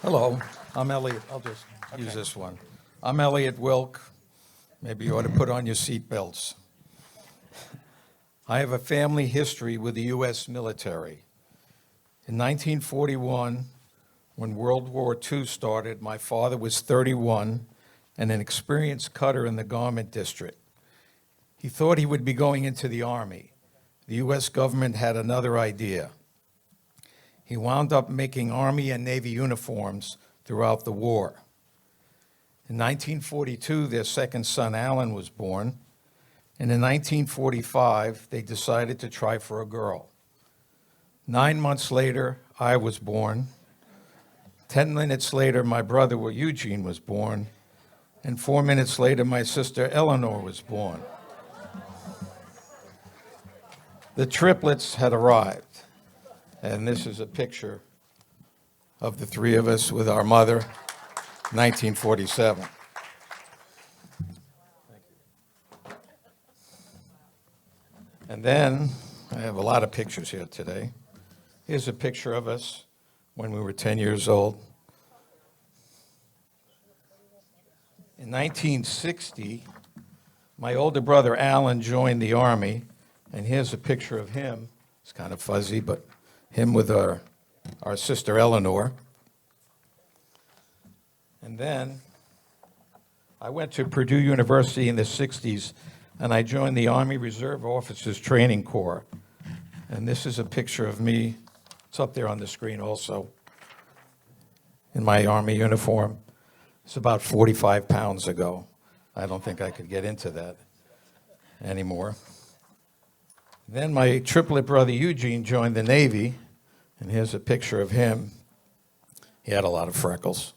Hello, I'm Elliot. I'll just use this one. I'm Elliot Wilk. Maybe you ought to put on your seatbelts. I have a family history with the U.S. military. In 1941, when World War II started, my father was 31 and an experienced cutter in the garment district. He thought he would be going into the Army. The U.S. government had another idea. He wound up making Army and Navy uniforms throughout the war. In 1942, their second son, Alan, was born. And in 1945, they decided to try for a girl. 9 months later, I was born. 10 minutes later, my brother Eugene was born. And 4 minutes later, my sister Eleanor was born. The triplets had arrived. And this is a picture of the three of us with our mother, 1947. And then, I have a lot of pictures here today. Here's a picture of us when we were 10 years old. In 1960, my older brother Alan joined the Army, and here's a picture of him. It's kind of fuzzy, but him with our sister Eleanor. And then I went to Purdue University in the 60s, and I joined the Army Reserve Officers Training Corps. And this is a picture of me. It's up there on the screen also, in my Army uniform. It's about 45 pounds ago. I don't think I could get into that anymore. Then my triplet brother Eugene joined the Navy, and here's a picture of him. He had a lot of freckles.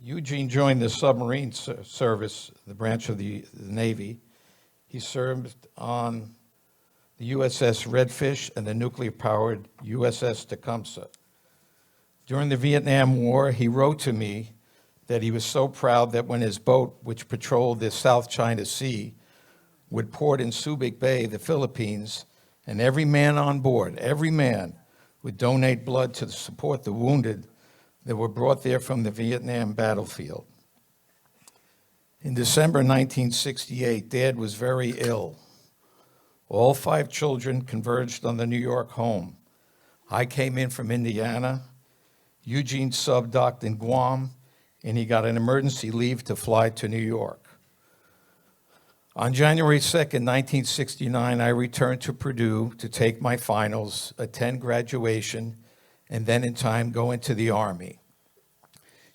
Eugene joined the submarine service, the branch of the Navy. He served on the USS Redfish and the nuclear-powered USS Tecumseh. During the Vietnam War, he wrote to me that he was so proud that when his boat, which patrolled the South China Sea, would port in Subic Bay, the Philippines, and every man on board, every man, would donate blood to support the wounded that were brought there from the Vietnam battlefield. In December 1968, Dad was very ill. All 5 children converged on the New York home. I came in from Indiana. Eugene sub-docked in Guam, and he got an emergency leave to fly to New York. On January 2nd, 1969, I returned to Purdue to take my finals, attend graduation, and then in time go into the Army.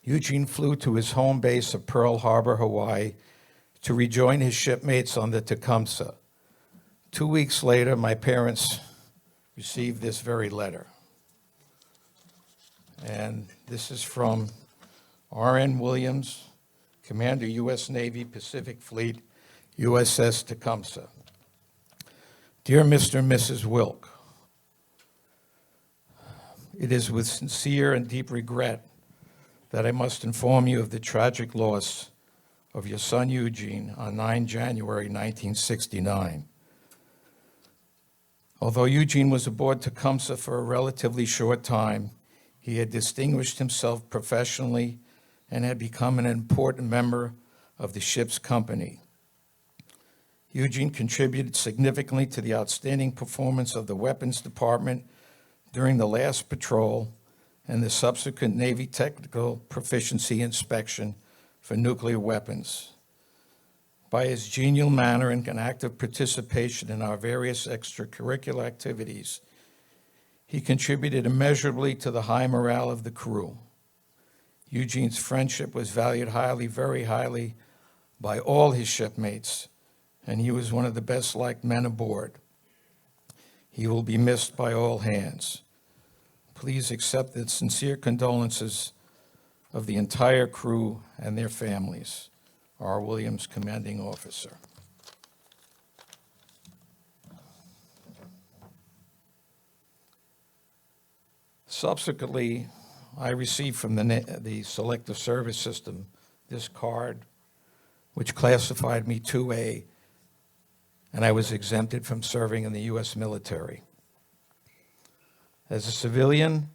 Eugene flew to his home base of Pearl Harbor, Hawaii, to rejoin his shipmates on the Tecumseh. 2 weeks later, my parents received this very letter. And this is from R.N. Williams, Commander, U.S. Navy, Pacific Fleet, USS Tecumseh. Dear Mr. and Mrs. Wilk, it is with sincere and deep regret that I must inform you of the tragic loss of your son Eugene on 9 January 1969. Although Eugene was aboard Tecumseh for a relatively short time, he had distinguished himself professionally and had become an important member of the ship's company. Eugene contributed significantly to the outstanding performance of the weapons department during the last patrol and the subsequent Navy technical proficiency inspection for nuclear weapons. By his genial manner and an active participation in our various extracurricular activities, he contributed immeasurably to the high morale of the crew. Eugene's friendship was valued highly, very highly, by all his shipmates, and he was one of the best-liked men aboard. He will be missed by all hands. Please accept the sincere condolences of the entire crew and their families. R. Williams, Commanding Officer. Subsequently, I received from the Selective Service System this card, which classified me 2A, and I was exempted from serving in the U.S. military. As a civilian,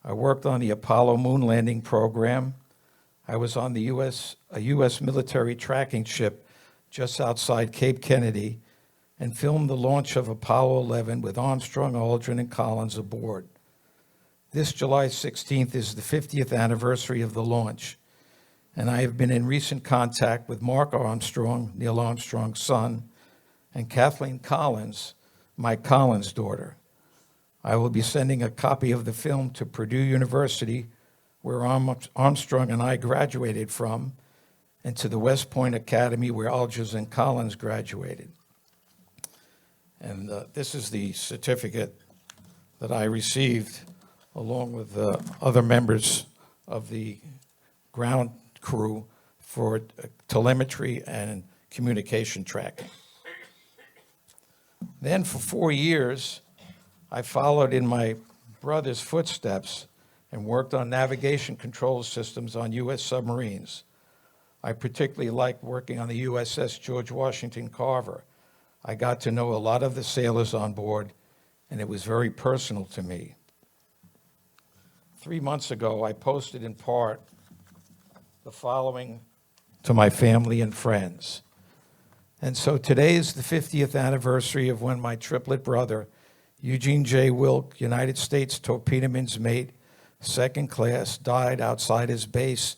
I worked on the Apollo moon landing program. I was on a U.S. military tracking ship just outside Cape Kennedy and filmed the launch of Apollo 11 with Armstrong, Aldrin, and Collins aboard. This July 16th is the 50th anniversary of the launch, and I have been in recent contact with Mark Armstrong, Neil Armstrong's son, and Kathleen Collins, Mike Collins' daughter. I will be sending a copy of the film to Purdue University, where Armstrong and I graduated from, and to the West Point Academy, where Aldrin and Collins graduated. And this is the certificate that I received along with other members of the ground crew for telemetry and communication tracking. Then for 4 years, I followed in my brother's footsteps and worked on navigation control systems on U.S. submarines. I particularly liked working on the USS George Washington Carver. I got to know a lot of the sailors on board, and it was very personal to me. 3 months ago, I posted in part the following to my family and friends. And so today is the 50th anniversary of when my triplet brother, Eugene J. Wilk, United States Torpedoman's mate, second class, died outside his base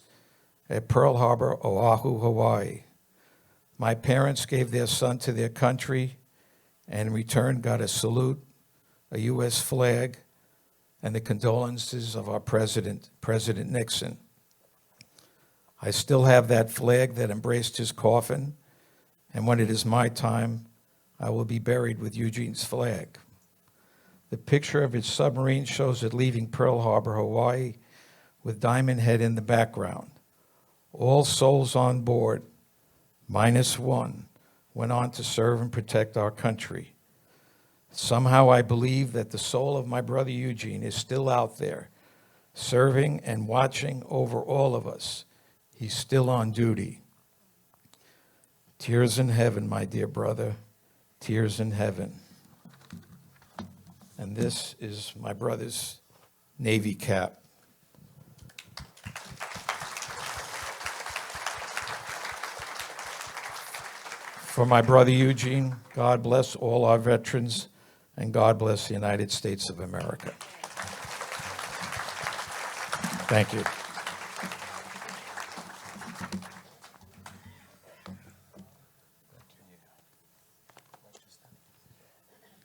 at Pearl Harbor, Oahu, Hawaii. My parents gave their son to their country and in return got a salute, a U.S. flag, and the condolences of our president, President Nixon. I still have that flag that embraced his coffin, and when it is my time, I will be buried with Eugene's flag. The picture of his submarine shows it leaving Pearl Harbor, Hawaii, with Diamond Head in the background. All souls on board, -1, went on to serve and protect our country. Somehow I believe that the soul of my brother Eugene is still out there, serving and watching over all of us. He's still on duty. Tears in heaven, my dear brother, tears in heaven. And this is my brother's Navy cap. For my brother Eugene, God bless all our veterans, and God bless the United States of America. Thank you.